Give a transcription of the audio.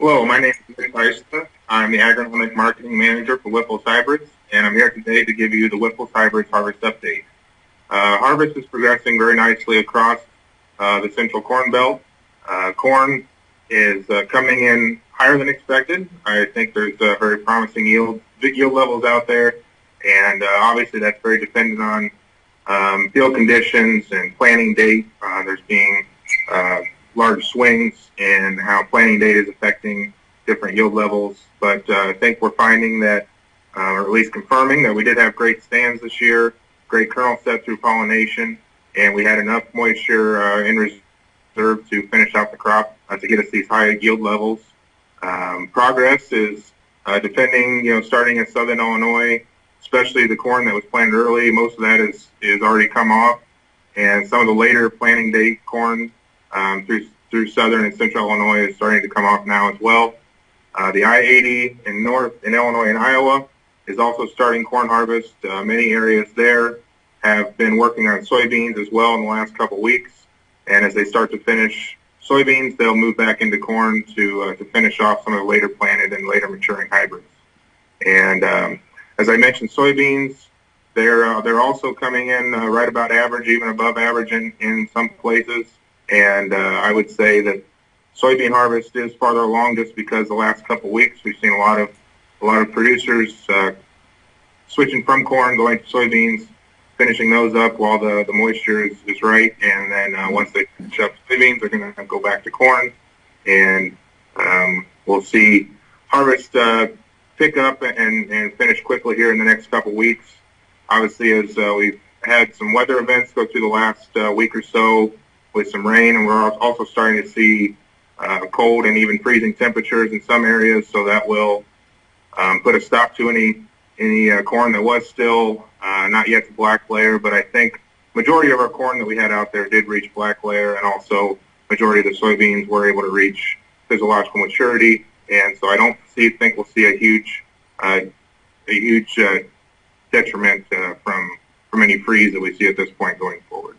Hello, my name is Mitch Heisler. I'm the agronomic marketing manager for Wyffels Hydrids, and I'm here today to give you the Wyffels Hydrids harvest update. Harvest is progressing very nicely across the central corn belt. Corn is coming in higher than expected. I think there's very promising big yield levels out there, and obviously that's very dependent on field conditions and planting date. There's being large swings in how planting date is affecting different yield levels, but I think we're finding that, or at least confirming that we did have great stands this year, great kernel set through pollination, and we had enough moisture in reserve to finish out the crop to get us these high yield levels. Progress is depending, starting in southern Illinois, especially the corn that was planted early, most of that is already come off, and some of the later planting date corn through southern and central Illinois is starting to come off now as well. The I-80 in Illinois and Iowa is also starting corn harvest. Many areas there have been working on soybeans as well in the last couple of weeks, and as they start to finish soybeans, they'll move back into corn to finish off some of the later planted and later maturing hybrids. And as I mentioned, soybeans, they're also coming in right about average, even above average in some places. And I would say that soybean harvest is farther along just because the last couple of weeks we've seen a lot of producers switching from corn, going to soybeans, finishing those up while the moisture is right. And then once they finish up soybeans, they're going to go back to corn. And we'll see harvest pick up and finish quickly here in the next couple of weeks. Obviously, as we've had some weather events go through the last week or so, with some rain, and we're also starting to see cold and even freezing temperatures in some areas, so that will put a stop to any corn that was still not yet to black layer. But I think majority of our corn that we had out there did reach black layer, and also majority of the soybeans were able to reach physiological maturity, and so I don't think we'll see a huge detriment from any freeze that we see at this point going forward.